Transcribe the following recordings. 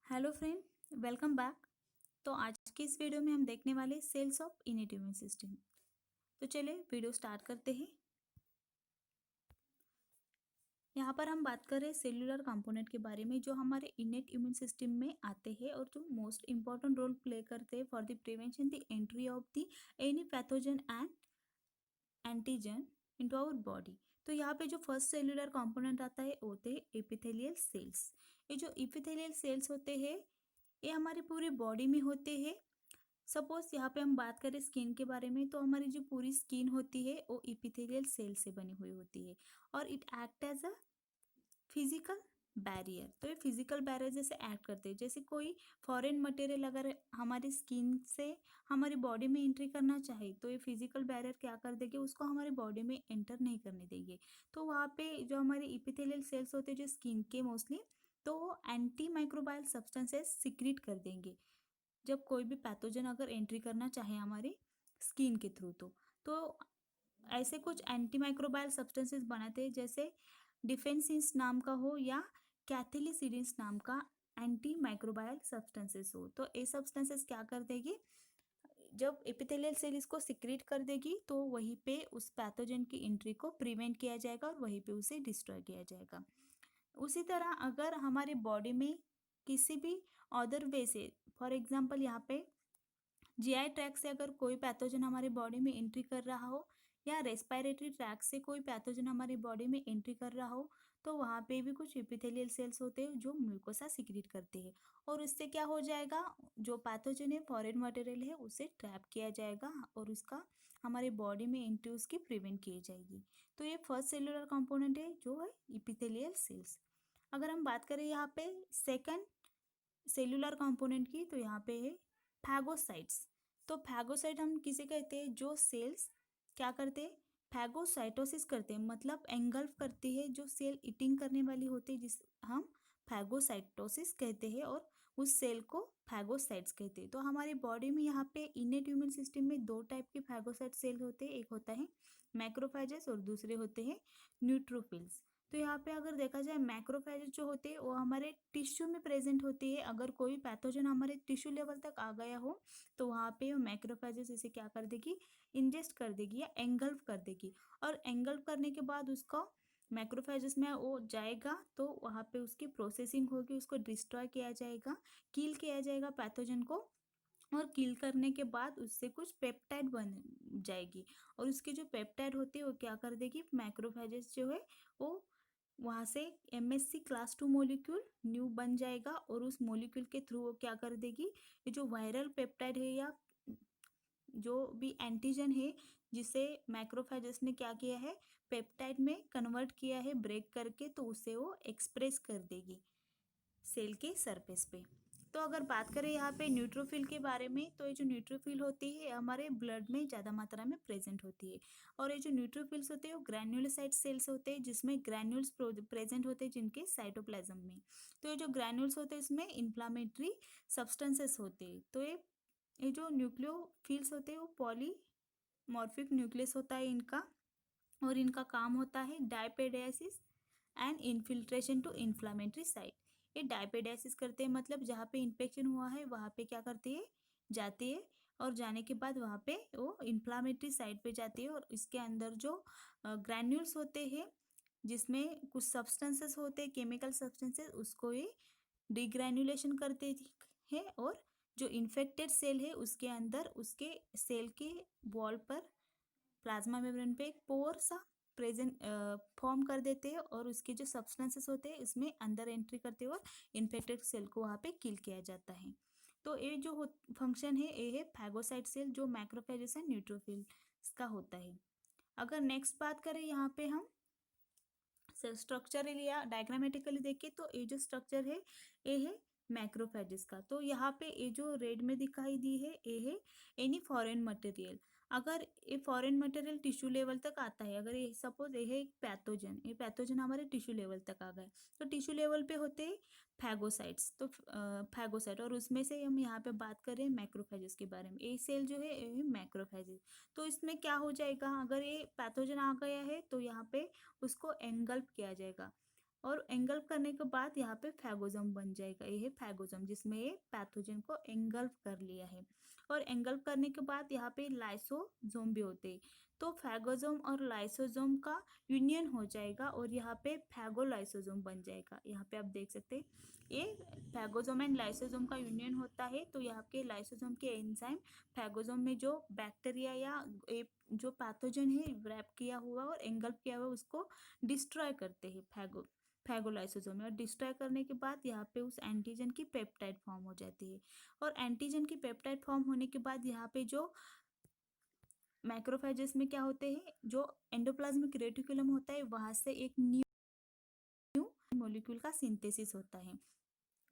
Hello friend, welcome back. तो आज की इस वीडियो में हम देखने वाले cells of innate immune system. तो चलिए वीडियो स्टार्ट करते हैं। यहाँ पर हम बात कर रहे हैं सेलुलर कंपोनेंट के बारे में जो हमारे इनेट इम्यून सिस्टम में आते हैं और जो मोस्ट इंपॉर्टेंट रोल प्ले करते हैं for the prevention the entry of the any pathogen and antigen into our body. तो यहाँ पे जो फर्स्ट सेलुलर कंपोनेंट आता है वो होते हैं एपिथेलियल सेल्स। ये जो एपिथेलियल सेल्स होते हैं ये हमारी पूरी बॉडी में होते हैं। सपोज यहाँ पे हम बात करें स्किन के बारे में तो हमारी जो पूरी स्किन होती है वो इपिथेलियल सेल से बनी हुई होती है और it act as a physical barrier. तो ये फिजिकल बैरियर जैसे एक्ट करते हैं। जैसे कोई फॉरेन मटेरियल अगर हमारी स्किन से हमारी बॉडी में एंट्री करना चाहे तो ये फिजिकल बैरियर क्या कर देंगे, उसको हमारी बॉडी में एंटर नहीं करने देंगे। तो वहाँ पे जो हमारे इपिथेलियल सेल्स होते हैं जो स्किन के मोस्टली, तो वो एंटी माइक्रोबायल सब्सटेंसेस सिक्रीट कर देंगे जब कोई भी पैथोजन अगर एंट्री करना चाहे हमारे स्किन के थ्रू। तो ऐसे कुछ एंटी माइक्रोबायल सब्सटेंसेस बनाते हैं जैसे डिफेंसिन्स नाम का हो या कैथिलिसिडिन्स नाम का एंटी माइक्रोबायल सब्सटेंसेस हो। तो ये सब्सटेंसेस क्या कर देगी, जब एपिथेलियल सेल इसको सिक्रीट कर देगी तो वहीं पे उस पैथोजन की एंट्री को प्रिवेंट किया जाएगा और वहीं पे उसे डिस्ट्रॉय किया जाएगा। उसी तरह अगर हमारी बॉडी में किसी भी अदर वे से, फॉर एग्जांपल यहाँ पे जीआई ट्रैक से अगर कोई पैथोजन हमारी बॉडी में एंट्री कर रहा हो या रेस्पिरेटरी ट्रैक से कोई पैथोजन हमारी बॉडी में एंट्री कर रहा हो तो वहाँ पे भी कुछ एपिथेलियल सेल्स होते हैं जो म्यूकोसा सिक्रीट करते हैं और उससे क्या हो जाएगा, जो पैथोजन है फॉरेन मटेरियल है उसे ट्रैप किया जाएगा और उसका हमारी बॉडी में एंट्री उसकी प्रिवेंट की जाएगी। तो ये फर्स्ट सेलुलर कंपोनेंट है जो है एपिथेलियल सेल्स। अगर हम बात करें यहाँ पे सेकंड सेलुलर कंपोनेंट की तो यहाँ पे है फैगोसाइट्स। तो फैगोसाइट हम किसे कहते हैं, जो सेल्स क्या करते हैं, फैगोसाइटोसिस करते हैं, मतलब एंगल्फ करती है जो सेल ईटिंग करने वाली होती है जिस हम फैगोसाइटोसिस कहते हैं और उस सेल को फैगोसाइट्स कहते हैं। तो हमारी बॉडी में यहाँ पे इनेट इम्यून सिस्टम में दो टाइप के फैगोसाइट सेल होते हैं, एक होता है मैक्रोफेजेस और दूसरे होते हैं न्यूट्रोफिल्स। तो यहाँ पे अगर देखा जाए मैक्रोफेजेस जो होते हैं वो हमारे टिश्यू में प्रेजेंट होती है। अगर कोई पैथोजन हमारे टिश्यू लेवल तक आ गया हो तो वहाँ पे वो मैक्रोफेजेस इसे क्या कर देगी, इंजेस्ट कर देगी या एंगल्फ कर देगी और एंगल्फ करने के बाद उसको मैक्रोफेजेस में वो जाएगा तो वहाँ पे उसकी प्रोसेसिंग होगी, उसको डिस्ट्रॉय किया जाएगा, किल किया जाएगा पैथोजन को और किल करने के बाद उससे कुछ पेप्टाइड बन जाएगी और उसके जो पेप्टाइड होती है वो क्या कर देगी, मैक्रोफेजेस जो है वो वहाँ से MSC क्लास 2 मोलिक्यूल न्यू बन जाएगा और उस मोलिक्यूल के थ्रू वो क्या कर देगी, ये जो वायरल पेप्टाइड है या जो भी एंटीजन है जिसे मैक्रोफेजेस ने क्या किया है, पेप्टाइड में कन्वर्ट किया है ब्रेक करके, तो उसे वो एक्सप्रेस कर देगी सेल के सरफेस पे। तो अगर बात करें यहाँ पे न्यूट्रोफिल के बारे में तो ये जो न्यूट्रोफिल होती है हमारे ब्लड में ज़्यादा मात्रा में प्रेजेंट होती है और ये जो न्यूट्रोफिल्स होते हैं वो ग्रैन्युलोसाइट सेल्स होते हैं जिसमें ग्रैन्यूल्स प्रेजेंट होते हैं जिनके साइटोप्लाज्म में। तो ये जो ग्रैन्यूल्स होते हैं इसमें इन्फ्लामेटरी सब्सटेंसेस होते हैं। तो ये जो न्यूक्लियोफिल्स होते हैं वो पॉलीमॉर्फिक न्यूक्लियस होता है इनका और इनका काम होता है diapedesis and infiltration to inflammatory site. ये डायपेडाइसिस करते हैं, मतलब जहाँ पे इन्फेक्शन हुआ है वहाँ पे क्या करती है, जाती है और जाने के बाद वहाँ पे वो इन्फ्लामेटरी साइट पे जाती है और इसके अंदर जो ग्रैन्यूल्स होते हैं जिसमें कुछ सब्सटेंसेस होते हैं, केमिकल सब्सटेंसेस, उसको ये डिग्रैन्युलेशन करते हैं और जो इन्फेक्टेड सेल है उसके अंदर उसके सेल के वॉल पर प्लाज्मा मेम्ब्रेन पे एक पोर सा प्रेजेंट फॉर्म कर देते हैं और उसके जो सब्सटेंसेस होते हैं इसमें अंदर एंट्री करते हैं और इन्फेक्टेड सेल को वहाँ पे किल किया जाता है। तो ये जो फंक्शन है ये है फैगोसाइट सेल जो मैक्रोफेजेस एंड न्यूट्रोफिल का होता है। अगर नेक्स्ट बात करें यहाँ पे हम स्ट्रक्चरली या डायग्रामेटिकली देखें तो ये जो स्ट्रक्चर है ये है मैक्रोफेजेस का। तो यहाँ पे ये जो रेड में दिखाई दी है ये है एनी फॉरेन मटेरियल। अगर ये फॉरेन मटेरियल टिश्यू लेवल तक आता है, अगर ये सपोज ये है एक पैथोजन, ये पैथोजन हमारे टिश्यू लेवल तक आ गए तो टिश्यू लेवल पे होते हैं फैगोसाइट्स। तो फैगोसाइट और उसमें से हम यहाँ पे बात करें मैक्रोफेजेस के बारे में, ये सेल जो है ये मैक्रोफेजेस। तो इसमें क्या हो जाएगा, अगर ये पैथोजन आ गया है तो यहाँ पे उसको एंगल्फ किया जाएगा। और एंगल्फ करने के बाद यहाँ पे फैगोजम बन जाएगा। ये है फैगोजम जिसमें ये पैथोजन को एंगल्फ कर लिया है। और एंगल्फ करने के बाद यहाँ पे लाइसोजोम भी होते हैं। तो फैगोजोम और लाइसोजोम का यूनियन हो जाएगा और यहाँ पे फैगोलाइसोजोम बन जाएगा। यहाँ पे आप देख सकते हैं ये फैगोजोम एंड लाइसोजोम का यूनियन होता है। तो यहाँ के लाइसोजोम के एंजाइम फैगोजोम में जो बैक्टीरिया या जो पैथोजन है रैप किया हुआ और एंगल्फ किया हुआ उसको डिस्ट्रॉय करते हैं फैगोलाइसोसोम में। और डिस्ट्रॉय करने के बाद यहाँ पे उस एंटीजन की पेप्टाइड फॉर्म हो जाती है। और एंटीजन की पेप्टाइड फॉर्म होने के बाद यहाँ पे जो मैक्रोफेजेस में क्या होते हैं, जो एंडोप्लाज्मिक रेटिकुलम होता है वहां से एक न्यू मॉलिक्यूल का सिंथेसिस होता है।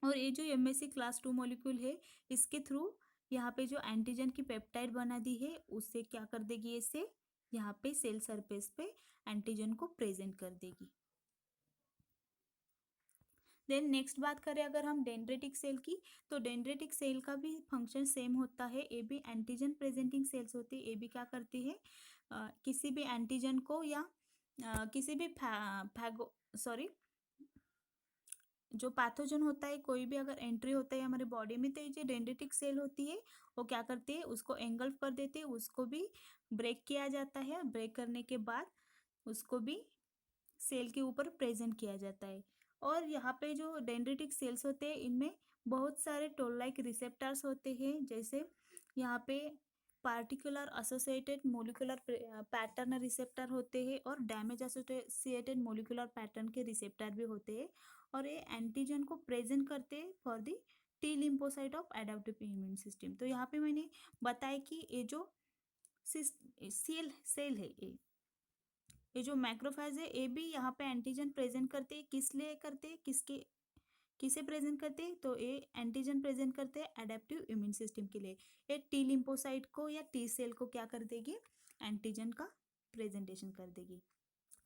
और ये जो एमएससी क्लास 2 मॉलिक्यूल है इसके थ्रू यहाँ पे जो एंटीजन की पेप्टाइड बना दी है उससे क्या कर देगी, इससे यहाँ पे सेल सरफेस पे एंटीजन को प्रेजेंट कर देगी। देन नेक्स्ट बात करें अगर हम डेंड्रेटिक सेल की, तो डेंड्रेटिक सेल का भी फंक्शन सेम होता है। ये भी एंटीजन प्रेजेंटिंग सेल्स होती है। ये भी क्या करती है, किसी भी एंटीजन को या किसी भी फैगो सॉरी जो पैथोजन होता है कोई भी अगर एंट्री होता है हमारे बॉडी में, तो ये जो डेंड्रेटिक सेल होती है वो क्या करती है, उसको एंगल्फ कर देती है, उसको भी ब्रेक किया जाता है। ब्रेक करने के बाद उसको भी सेल के ऊपर प्रेजेंट किया जाता है। और यहाँ पे जो डेंड्रिटिक सेल्स होते हैं इनमें बहुत सारे टोल लाइक रिसेप्टर्स होते हैं। जैसे यहाँ पे particular associated molecular pattern receptor होते हैं और डैमेज एसोसिएटेड मोलिकुलर पैटर्न के रिसेप्टर भी होते हैं। और ये एंटीजन को प्रेजेंट करते हैं for the T lymphocyte of adaptive immune system. तो यहाँ पे मैंने बताया कि ये जो सेल है ये जो मैक्रोफेज है ये भी यहाँ पे एंटीजन प्रेजेंट करते हैं। किस लिए करते हैं, किसे प्रेजेंट करते हैं, तो ये एंटीजन प्रेजेंट करते हैं एडेप्टिव इम्यून सिस्टम के लिए। ये टी लिम्फोसाइट को या टी सेल को क्या कर देगी, एंटीजन का प्रेजेंटेशन कर देगी।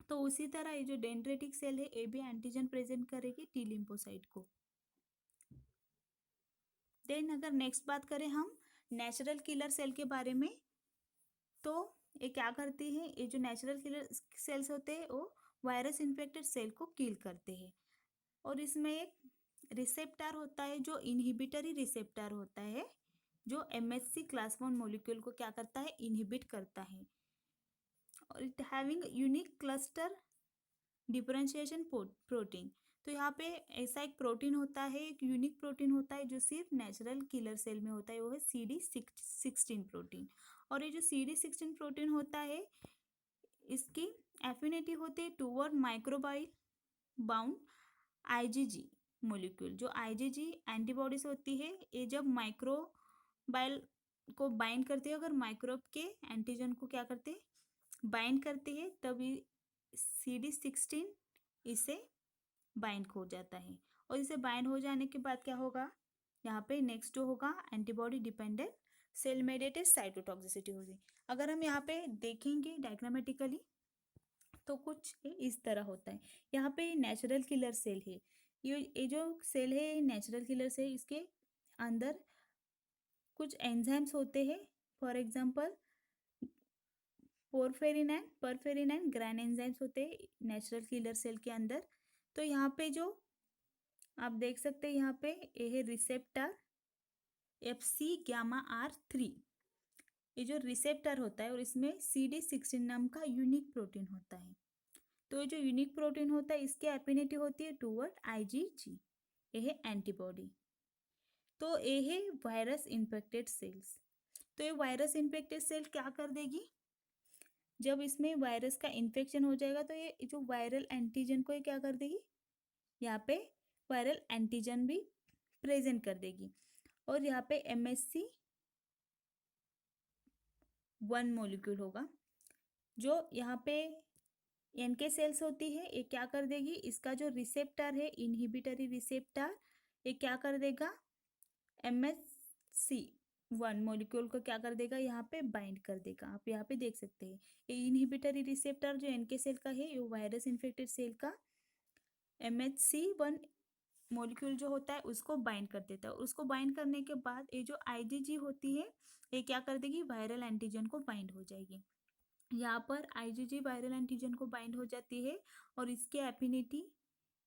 तो उसी तरह ये जो डेंड्रेटिक सेल है ये भी एंटीजन प्रेजेंट करेगी टी लिम्फोसाइट को। देन अगर नेक्स्ट बात करें हम नेचुरल किलर सेल के बारे में, तो ये क्या करती है, ये जो नेचुरल किलर सेल्स होते हैं वो वायरस इन्फेक्टेड सेल को किल करते हैं। और इसमें एक रिसेप्टर होता है जो इनहिबिटरी रिसेप्टर होता है, जो एमएससी क्लास 1 मॉलिक्यूल को क्या करता है, इनहिबिट करता है। और it having unique cluster differentiation protein. तो यहाँ पे ऐसा एक प्रोटीन होता है, एक यूनिक प्रोटीन होता है जो सिर्फ नेचुरल किलर सेल में होता है, वो है CD16 प्रोटीन। और ये जो CD16 प्रोटीन होता है इसकी एफिनिटी होती है toward microbial bound IgG molecule. जो आईजीजी एंटीबॉडीज होती है ये जब माइक्रोबाइल को बाइंड करते हैं, अगर माइक्रोब के एंटीजन को क्या करते हैं, बाइंड करते हैं, तभी CD16 इसे बाइंड हो जाता है। और इसे बाइंड हो जाने के बाद क्या होगा, यहाँ पे नेक्स्ट जो होगा antibody dependent cell mediated cytotoxicity होगी। अगर हम यहाँ पे देखेंगे डायग्रामेटिकली तो कुछ इस तरह होता है। यहाँ पे नेचुरल किलर सेल है, ये जो सेल है नेचुरल किलर सेल, इसके अंदर कुछ एंजाइम्स होते हैं। For example perforin and granzymes होते हैं नेचुरल किलर सेल के अंदर। तो यहाँ पे जो आप देख सकते हैं यहाँ पे ये है रिसेप्टर FC-gamma-R3, ये जो रिसेप्टर होता है और इसमें CD16 नाम का यूनिक प्रोटीन होता है। तो ये जो यूनिक प्रोटीन होता है इसकी एफिनिटी होती है टूवर्ड आईजीजी, ये है एंटीबॉडी। तो ये है वायरस इन्फेक्टेड सेल्स। तो ये वायरस इन्फेक्टेड सेल क्या कर देगी, जब इसमें वायरस का इन्फेक्शन हो जाएगा तो ये जो वायरल एंटीजन को ये क्या कर देगी, यहाँ पे वायरल एंटीजन भी प्रेजेंट कर देगी। और यहाँ पे MSC 1 मॉलिक्यूल होगा। जो यहाँ पे NK सेल्स होती है ये क्या कर देगी, इसका जो रिसेप्टर है इनहिबिटरी रिसेप्टर, ये क्या कर देगा, MSC1 मॉलिक्यूल को क्या कर देगा, यहाँ पे बाइंड कर देगा। आप यहाँ पे देख सकते हैं ये इनहिबिटरी रिसेप्टर जो NK सेल का है, ये वायरस इन्फेक्टेड सेल का MHC1 मॉलिक्यूल जो होता है उसको बाइंड कर देता है। उसको बाइंड करने के बाद ये जो IgG होती है ये क्या कर देगी, वायरल एंटीजन को बाइंड हो जाएगी। यहाँ पर IgG वायरल एंटीजन को बाइंड हो जाती है और इसके एफिनिटी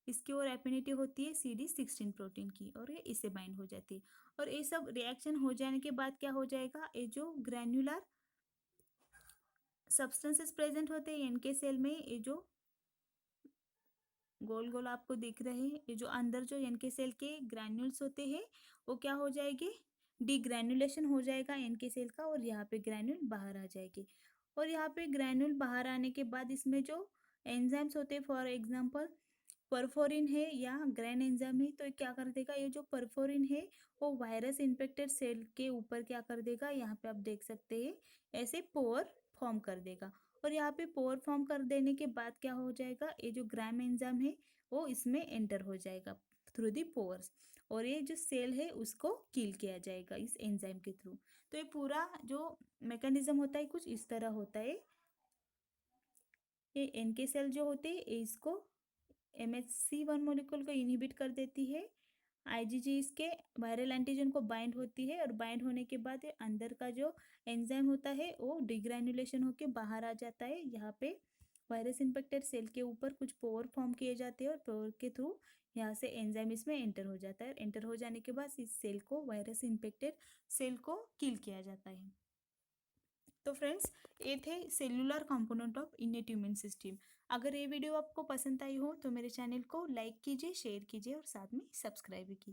इसकी और एफिनिटी होती है CD16 प्रोटीन की और ये इससे बाइंड हो जाती है। और ये सब रिएक्शन हो जाने के बाद क्या हो जाएगा, ये जो ग्रैन्युलर सब्सटेंसेस प्रेजेंट होते हैं इनके सेल में, ये जो गोल गोल आपको दिख रहे हैं, ये जो अंदर जो इनके सेल के ग्रैन्यूल्स होते हैं वो क्या हो जाएंगे, डिग्रैन्युलेशन हो जाएगा इनके सेल का और यहाँ पे ग्रैन्यूल बाहर आ जाएगी। और यहाँ पे ग्रैन्यूल बाहर आने के बाद इसमें जो एंजाइम्स होते हैं, फॉर एग्जांपल परफोरिन है या ग्रैन एंजाइम है, तो क्या कर देगा, ये जो परफोरिन है वो वायरस इन्फेक्टेड सेल के ऊपर क्या कर देगा, यहाँ पे आप देख सकते हैं ऐसे पोर फॉर्म कर देगा। और यहाँ पे पोर फॉर्म कर देने के बाद क्या हो जाएगा, ये जो ग्राम एंजाइम है वो इसमें एंटर हो जाएगा थ्रू दी पोर्स, और ये जो सेल है उसको किल किया जाएगा इस एंजाइम के थ्रू। तो ये पूरा जो मैकेनिज्म होता है कुछ इस तरह होता है। ये एनके सेल जो होते हैं इसको MHC1 मॉलिक्यूल को इनहिबिट कर देती है, IgG इसके वायरल एंटीजन को बाइंड होती है, और बाइंड होने के बाद ये अंदर का जो एंजाइम होता है वो डिग्रैन्युलेशन होके बाहर आ जाता है। यहाँ पे वायरस इन्फेक्टेड सेल के ऊपर कुछ पोर फॉर्म किए जाते हैं और पोर के थ्रू यहाँ से एंजाइम इसमें एंटर हो जाता है। एंटर हो जाने के बाद इस सेल को, वायरस इन्फेक्टेड सेल को किल किया जाता है। तो फ्रेंड्स, ये थे cellular component of innate immune system. अगर ये वीडियो आपको पसंद आई हो तो मेरे चैनल को लाइक कीजिए, शेयर कीजिए और साथ में सब्सक्राइब भी कीजिए।